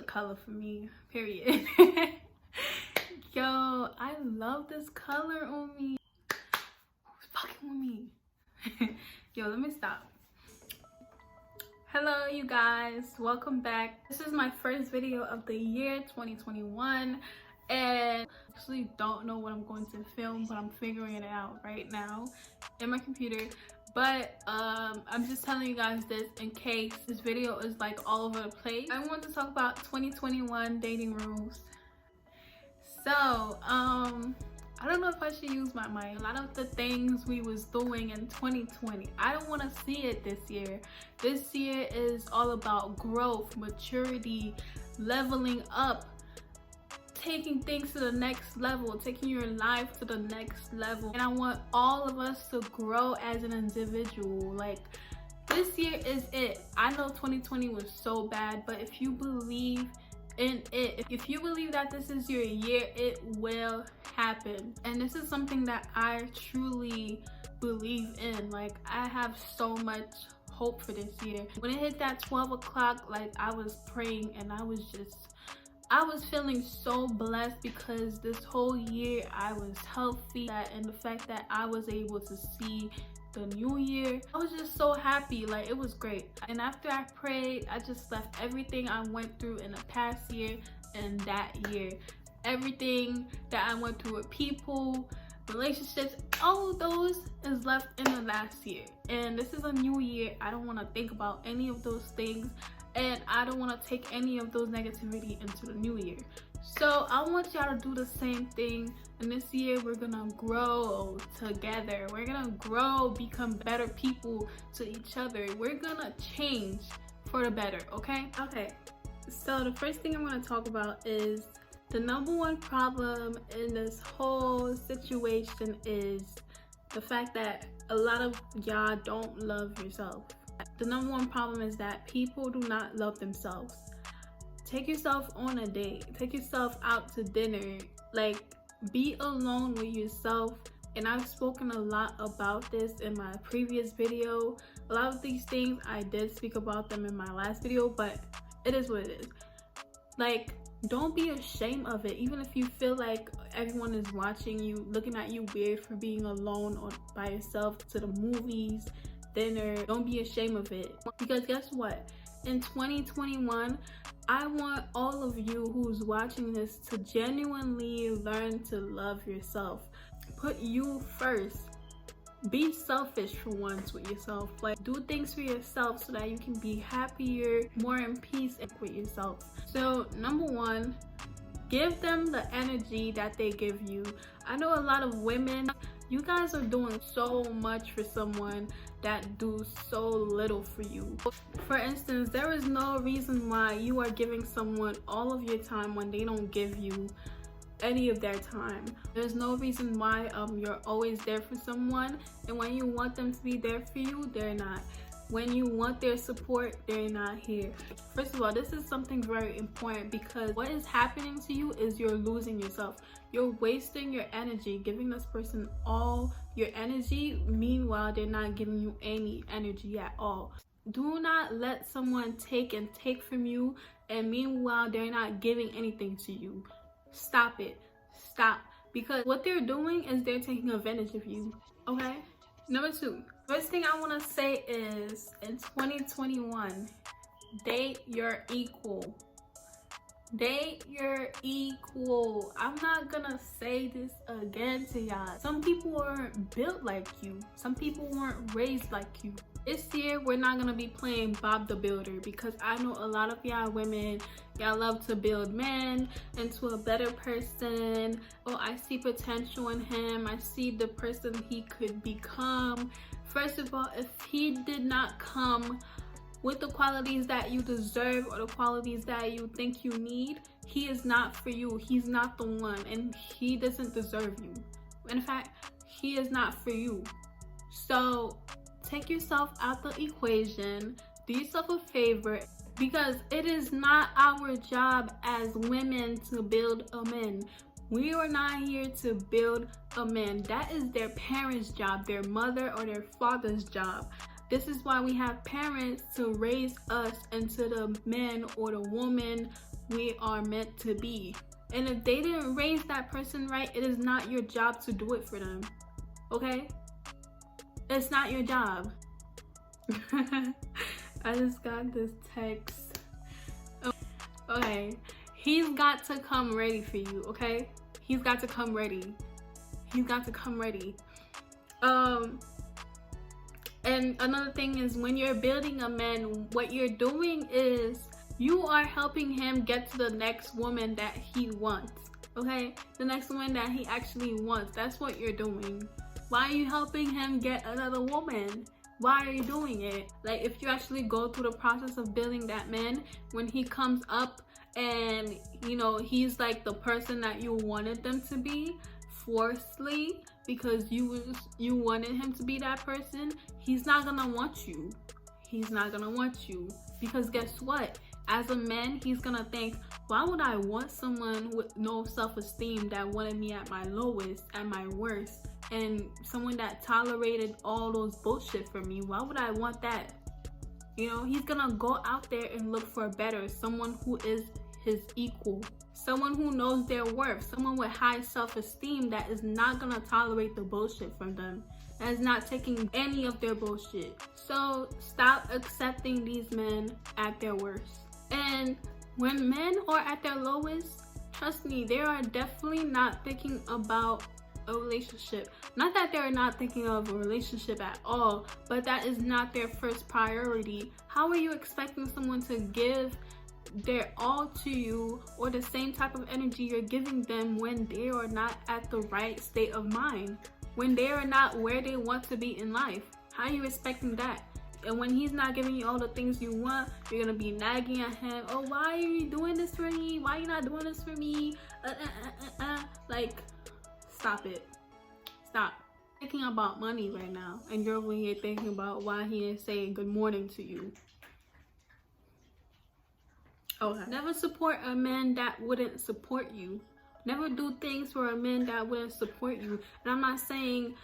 Color for me, period. Yo, I love this color on me. Who's fucking with me? Yo, let me stop. Hello you guys, welcome back. This is my first video of the year 2021, and I actually don't know what I'm going to film, but I'm figuring it out right now in my computer. But I'm just telling you guys this in case this video is like all over the place. I want to talk about 2021 dating rules. So I don't know if I should use my mic. A lot of the things we was doing in 2020, I don't want to see it this year. This year is all about growth, maturity, leveling up, taking things to the next level, taking your life to the next level. And I want all of us to grow as an individual. Like, this year is it. I know 2020 was so bad, but if you believe in it, if you believe that this is your year, it will happen. And this is something that I truly believe in. Like, I have so much hope for this year. When it hit that 12 o'clock, like, I was praying and I was feeling so blessed because this whole year I was healthy, and the fact that I was able to see the new year, I was just so happy. Like, it was great. And after I prayed, I just left everything I went through in the past year and that year. Everything that I went through with people, relationships, all of those is left in the last year. And this is a new year. I don't want to think about any of those things. And I don't want to take any of those negativity into the new year. So I want y'all to do the same thing. And this year we're gonna grow together. We're gonna grow, become better people to each other. We're gonna change for the better, okay? Okay, so the first thing I'm gonna talk about is the number one problem in this whole situation is the fact that a lot of y'all don't love yourself. The number one problem is that people do not love themselves. Take yourself on a date. Take yourself out to dinner. Like, be alone with yourself. And I've spoken a lot about this in my previous video. A lot of these things, I did speak about them in my last video, but it is what it is. Like, don't be ashamed of it. Even if you feel like everyone is watching you, looking at you weird for being alone or by yourself to the movies, dinner, don't be ashamed of it. Because guess what? In 2021, I want all of you who's watching this to genuinely learn to love yourself. Put you first. Be selfish for once with yourself. Like, do things for yourself so that you can be happier, more in peace with yourself. So number one, give them the energy that they give you. I know a lot of women, you guys are doing so much for someone that do so little for you. For instance, there is no reason why you are giving someone all of your time when they don't give you any of their time. There's no reason why you're always there for someone, and when you want them to be there for you, they're not. When you want their support, they're not here. First of all, this is something very important because what is happening to you is you're losing yourself. You're wasting your energy, giving this person all your energy. Meanwhile, they're not giving you any energy at all. Do not let someone take from you, and meanwhile, they're not giving anything to you. Stop it. Stop. Because what they're doing is they're taking advantage of you. Okay? Number two. First thing I want to say is, in 2021, date your equal. Date your equal. I'm not gonna say this again to y'all. Some people weren't built like you. Some people weren't raised like you. This year, we're not gonna be playing Bob the Builder, because I know a lot of y'all women, y'all love to build men into a better person. Oh, I see potential in him. I see the person he could become. First of all, if he did not come with the qualities that you deserve or the qualities that you think you need, he is not for you. He's not the one, and he doesn't deserve you. In fact, he is not for you. So take yourself out the equation. Do yourself a favor. Because it is not our job as women to build a man. We are not here to build a man. That is their parents' job, their mother or their father's job. This is why we have parents, to raise us into the man or the woman we are meant to be. And if they didn't raise that person right, it is not your job to do it for them. Okay? It's not your job. I just got this text. Okay. He's got to come ready for you, okay? He's got to come ready. He's got to come ready. And another thing is, when you're building a man, what you're doing is you are helping him get to the next woman that he wants, okay? The next woman that he actually wants. That's what you're doing. Why are you helping him get another woman? Why are you doing it? Like, if you actually go through the process of building that man, when he comes up and, you know, he's like the person that you wanted them to be, forcefully, because you wanted him to be that person, he's not gonna want you. He's not gonna want you. Because guess what? As a man, he's gonna think, why would I want someone with no self-esteem that wanted me at my lowest, at my worst, and someone that tolerated all those bullshit for me? Why would I want that? You know, he's gonna go out there and look for better, someone who is his equal, someone who knows their worth, someone with high self-esteem that is not gonna tolerate the bullshit from them, that is not taking any of their bullshit. So stop accepting these men at their worst. And when men are at their lowest, trust me, they are definitely not thinking about a relationship. Not that they're not thinking of a relationship at all, but that is not their first priority. How are you expecting someone to give their all to you, or the same type of energy you're giving them, when they are not at the right state of mind, when they are not where they want to be in life? How are you expecting that? And when he's not giving you all the things you want, you're gonna be nagging at him. Oh, why are you doing this for me? Why are you not doing this for me? Like, stop it. Stop thinking about money right now, and you're over here thinking about why he is saying good morning to you. Okay. Never support a man that wouldn't support you. Never do things for a man that wouldn't support you. And I'm not saying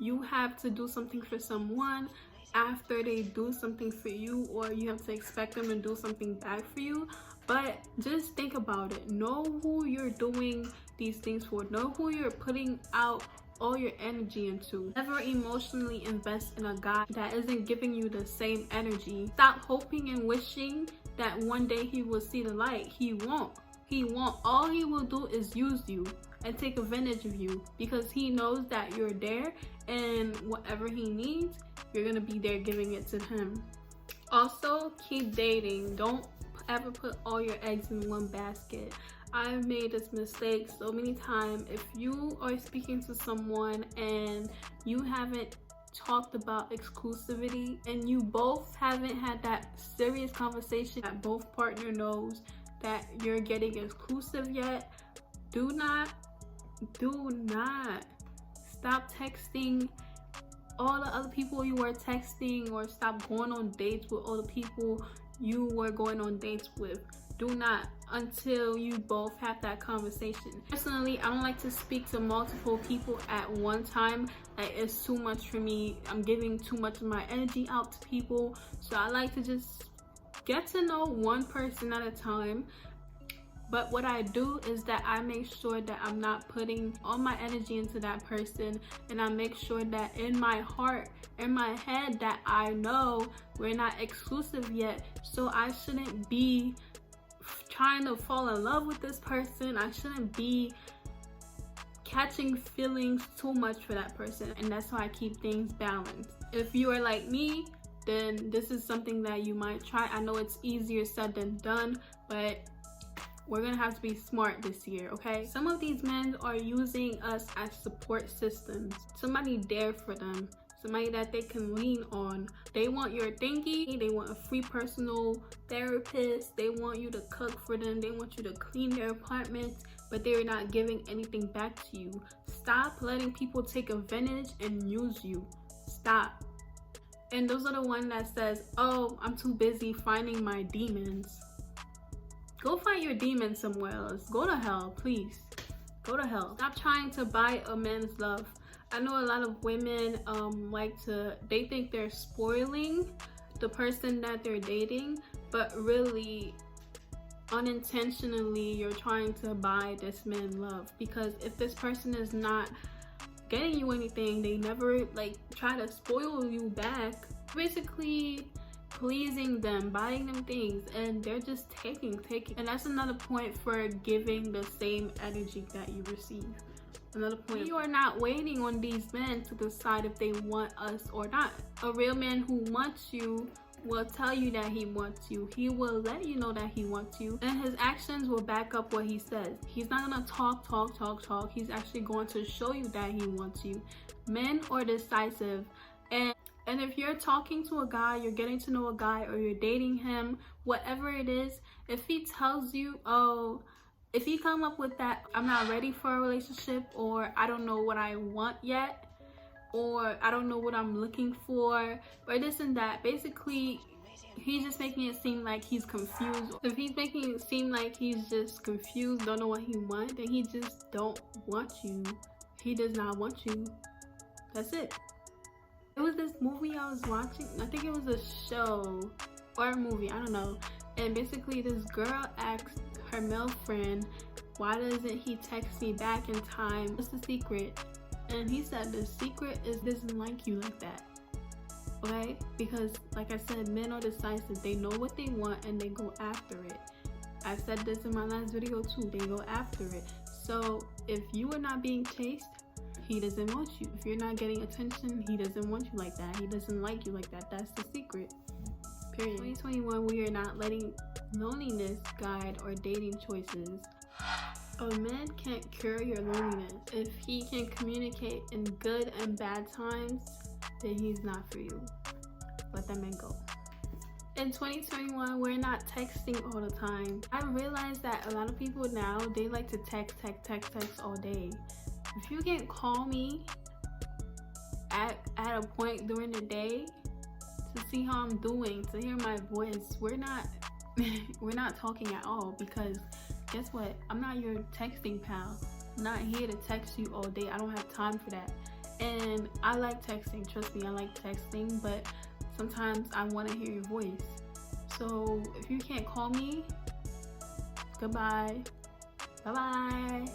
you have to do something for someone after they do something for you, or you have to expect them to do something back for you. But just think about it. Know who you're doing these things for. Know who you're putting out all your energy into. Never emotionally invest in a guy that isn't giving you the same energy. Stop hoping and wishing that one day he will see the light. He won't. He won't. All he will do is use you and take advantage of you, because he knows that you're there, and whatever he needs, you're gonna be there giving it to him. Also, keep dating. Don't ever put all your eggs in one basket. I've made this mistake so many times. If you are speaking to someone and you haven't talked about exclusivity, and you both haven't had that serious conversation that both partner knows that you're getting exclusive yet, do not stop texting all the other people you were texting, or stop going on dates with all the people you were going on dates with. Do not, until you both have that conversation. Personally, I don't like to speak to multiple people at one time. Like, it's too much for me. I'm giving too much of my energy out to people. So I like to just get to know one person at a time. But what I do is that I make sure that I'm not putting all my energy into that person, and I make sure that in my heart, in my head, that I know we're not exclusive yet. So I shouldn't be trying to fall in love with this person. I shouldn't be catching feelings too much for that person, and that's how I keep things balanced. If you are like me, then this is something that you might try. I know it's easier said than done, but we're gonna have to be smart this year, okay? Some of these men are using us as support systems. Somebody there for them, somebody that they can lean on. They want your thingy, they want a free personal therapist, they want you to cook for them, they want you to clean their apartments, but they're not giving anything back to you. Stop letting people take advantage and use you. Stop. And those are the one that says, oh, I'm too busy finding my demons. Go find your demons somewhere else. Go to hell, please. Go to hell. Stop trying to buy a man's love. I know a lot of women they think they're spoiling the person that they're dating, but really unintentionally you're trying to buy this man love. Because if this person is not getting you anything, they never try to spoil you back, basically pleasing them, buying them things, and they're just taking. And that's another point for giving the same energy that you receive. Another point, you are not waiting on these men to decide if they want us or not. A real man who wants you will tell you that he wants you. He will let you know that he wants you, and his actions will back up what he says. He's not gonna talk. He's actually going to show you that he wants you. Men are decisive, and if you're talking to a guy, you're getting to know a guy, or you're dating him, whatever it is, if he tells you, oh, if he come up with that, I'm not ready for a relationship, or I don't know what I want yet, or I don't know what I'm looking for, or this and that, basically he's just making it seem like he's confused. If he's making it seem like he's just confused, don't know what he wants, then he just don't want you. He does not want you. That's it. It was this movie I was watching, I think it was a show or a movie, I don't know, and basically this girl asked her male friend, why doesn't he text me back in time? What's the secret? And he said the secret is he doesn't like you like that. Okay? Because like I said, men are decisive. They know what they want and they go after it. I said this in my last video too. They go after it. So if you are not being chased, he doesn't want you. If you're not getting attention, he doesn't want you like that. He doesn't like you like that. That's the secret. Period. 2021, we are not letting loneliness guide our dating choices. A man can't cure your loneliness. If he can communicate in good and bad times, then he's not for you. Let that man go. In 2021, we're not texting all the time. I realized that a lot of people now, they like to text all day. If you can't call me at a point during the day to see how I'm doing, to hear my voice, we're not talking at all, because guess what? I'm not your texting pal. I'm not here to text you all day. I don't have time for that. And I like texting, trust me, I like texting, but sometimes I want to hear your voice. So if you can't call me, goodbye. Bye-bye.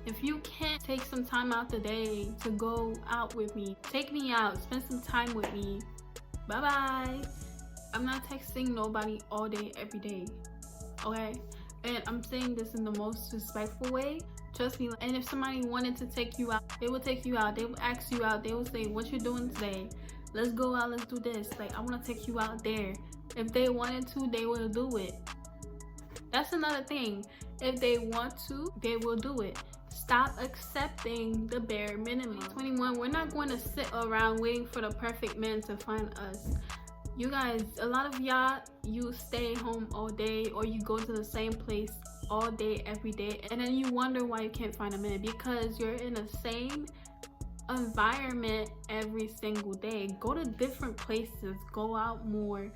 If you can't take some time out the day to go out with me, take me out, spend some time with me, bye-bye. I'm not texting nobody all day, every day, okay? And I'm saying this in the most respectful way, trust me. And if somebody wanted to take you out, they will take you out. They will ask you out. They will say, what you doing today? Let's go out, let's do this. Like, I want to take you out there. If they wanted to, they will do it. That's another thing. If they want to, they will do it. Stop accepting the bare minimum. 21, we're not going to sit around waiting for the perfect man to find us. You guys, a lot of y'all, you stay home all day, or you go to the same place all day, every day, and then you wonder why you can't find a man, because you're in the same environment every single day. Go to different places, go out more,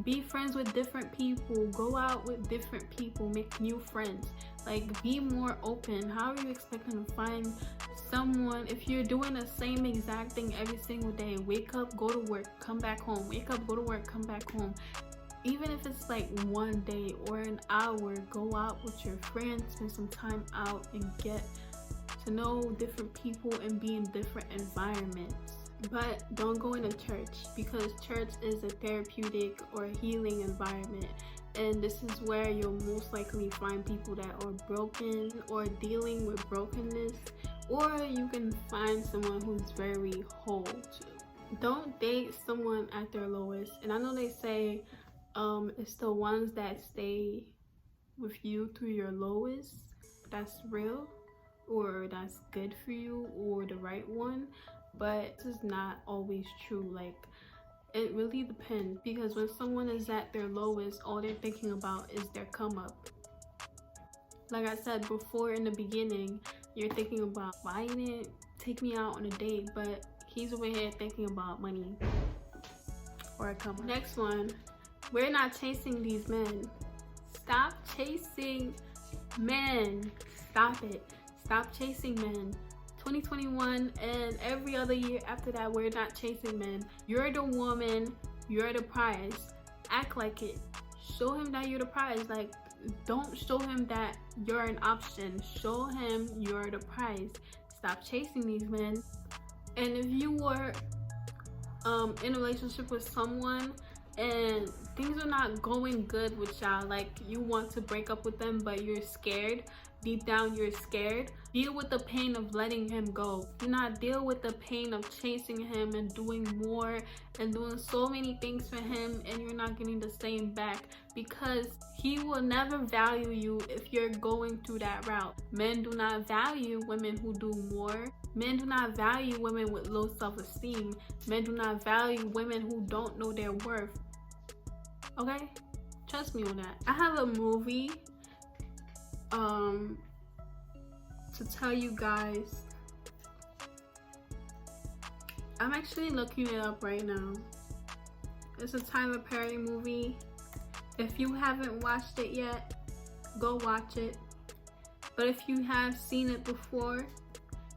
be friends with different people, go out with different people, make new friends. Like, be more open. How are you expecting to find someone if you're doing the same exact thing every single day? Wake up, go to work, come back home. Wake up, go to work, come back home. Even if it's like one day or an hour, go out with your friends, spend some time out and get to know different people and be in different environments. But don't go into church, because church is a therapeutic or healing environment, and this is where you'll most likely find people that are broken or dealing with brokenness, or you can find someone who's very whole too. Don't date someone at their lowest. And I know they say it's the ones that stay with you through your lowest that's real, or that's good for you, or the right one. But this is not always true. Like, it really depends, because when someone is at their lowest, all they're thinking about is their come up. Like I said before in the beginning, you're thinking about, why you didn't take me out on a date? But He's over here thinking about money or a come up. Next one, we're not chasing these men. Stop chasing men. Stop it. Stop chasing men. 2021 and every other year after that, we're not chasing men. You're the woman. You're the prize. Act like it. Show him that you're the prize. Like, don't show him that you're an option. Show him you're the prize. Stop chasing these men. And if you were in a relationship with someone and things are not going good with y'all, like you want to break up with them but you're scared, deep down you're scared, deal with the pain of letting him go. Do not deal with the pain of chasing him and doing more and doing so many things for him and you're not getting the same back, because he will never value you if you're going through that route. Men do not value women who do more. Men do not value women with low self-esteem. Men do not value women who don't know their worth. Okay? Trust me on that. I have a movie to tell you guys. I'm actually looking it up right now. It's a Tyler Perry movie. If you haven't watched it yet, go watch it. But if you have seen it before,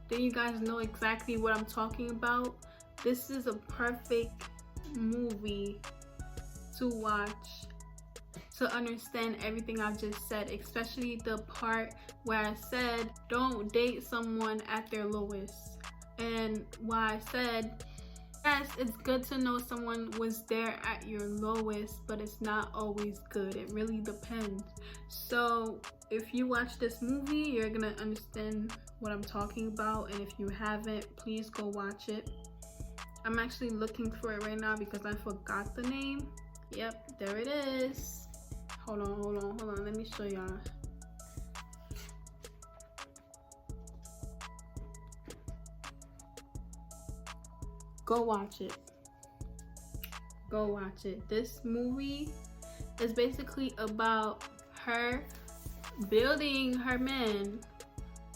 then you guys know exactly what I'm talking about. This is a perfect movie to watch to understand everything I've just said, especially the part where I said don't date someone at their lowest, and why I said yes, it's good to know someone was there at your lowest, but it's not always good. It really depends. So if you watch this movie, you're gonna understand what I'm talking about, and if you haven't, please go watch it. I'm actually looking for it right now because I forgot the name. Yep, there it is. Hold on, let me show y'all. Go watch it. Go watch it. This movie is basically about her building her men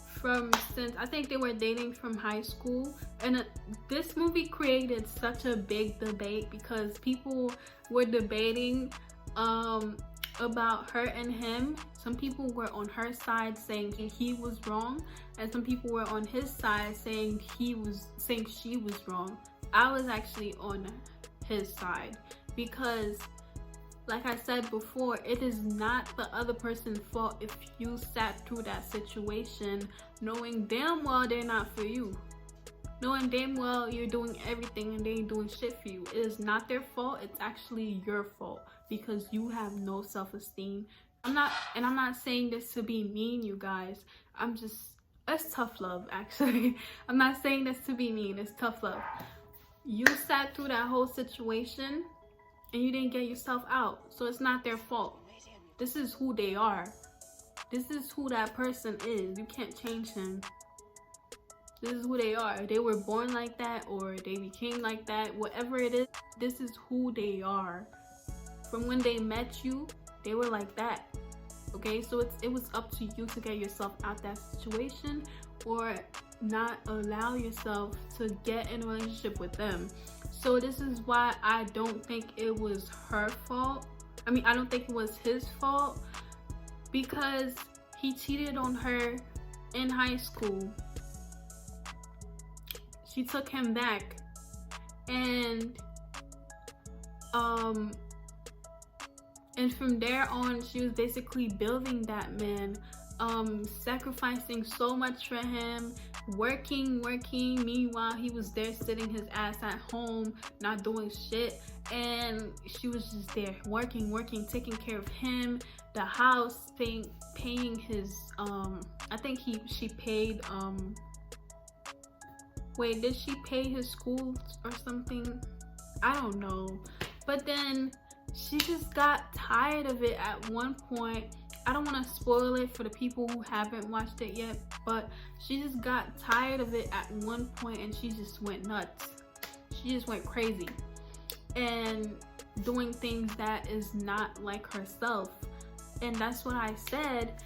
from since I think they were dating from high school, and this movie created such a big debate because people were debating about her and him. Some people were on her side saying he was wrong, and some people were on his side saying she was wrong. I was actually on his side because, like I said before, it is not the other person's fault if you sat through that situation knowing damn well they're not for you. Knowing damn well you're doing everything and they ain't doing shit for you. It is not their fault, it's actually your fault because you have no self-esteem. I'm not saying this to be mean, you guys. It's tough love, actually. I'm not saying this to be mean, it's tough love. You sat through that whole situation and you didn't get yourself out, so it's not their fault. This is who they are. This is who that person is. You can't change him. This is who they are. They were born like that or they became like that. Whatever it is, this is who they are. From when they met you, they were like that. Okay, so it was up to you to get yourself out that situation or not allow yourself to get in a relationship with them. So this is why I don't think it was her fault. I mean, I don't think it was his fault because he cheated on her in high school. She took him back, and from there on, she was basically building that man, sacrificing so much for him, working. Meanwhile, he was there sitting his ass at home, not doing shit, and she was just there working, taking care of him, the house, paying his, I think she paid, wait, did she pay his school or something? I don't know. But then she just got tired of it at one point. I don't want to spoil it for the people who haven't watched it yet, but she just got tired of it at one point and she just went nuts. She just went crazy and doing things that is not like herself. And that's what I said.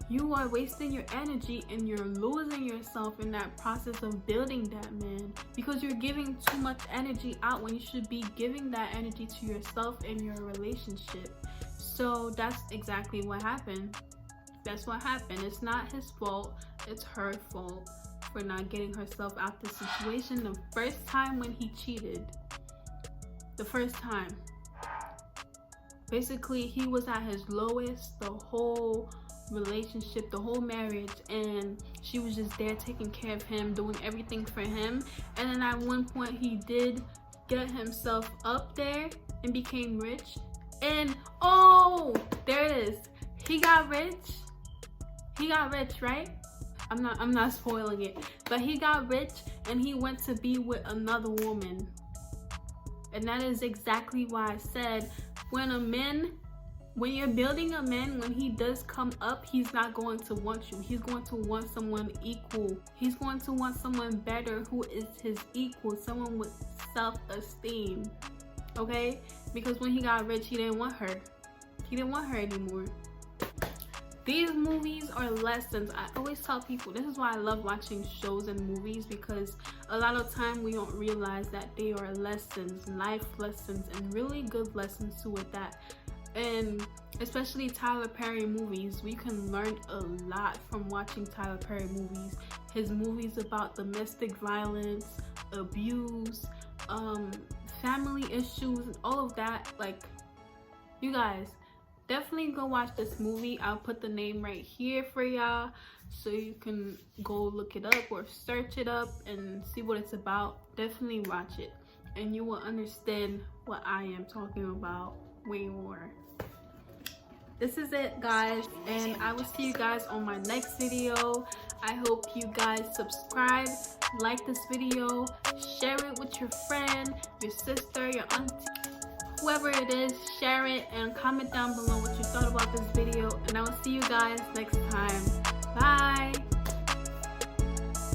you are wasting your energy and you're losing yourself in that process of building that man, because you're giving too much energy out when you should be giving that energy to yourself in your relationship. So that's exactly what happened. That's what happened. It's not his fault, it's her fault for not getting herself out the situation the first time when he cheated. The first time. Basically, he was at his lowest the whole relationship, the whole marriage, and she was just there taking care of him, doing everything for him. And then at one point he did get himself up there and became rich, and oh, there it is, he got rich, right? I'm not spoiling it, but he got rich and he went to be with another woman. And that is exactly why I said, when you're building a man, when he does come up, he's not going to want you. He's going to want someone equal. He's going to want someone better who is his equal, someone with self-esteem. Okay? Because when he got rich, he didn't want her. He didn't want her anymore. These movies are lessons. I always tell people, this is why I love watching shows and movies, because a lot of time we don't realize that they are lessons, life lessons, and really good lessons too with that. And especially Tyler Perry movies, we can learn a lot from watching Tyler Perry movies. His movies about domestic violence, abuse, family issues, and all of that. Like, you guys, definitely go watch this movie. I'll put the name right here for y'all so you can go look it up or search it up and see what it's about. Definitely watch it and you will understand what I am talking about way more. This is it, guys, and I will see you guys on my next video. I hope you guys subscribe, like this video, share it with your friend, your sister, your auntie, whoever it is. Share it and comment down below what you thought about this video, and I will see you guys next time.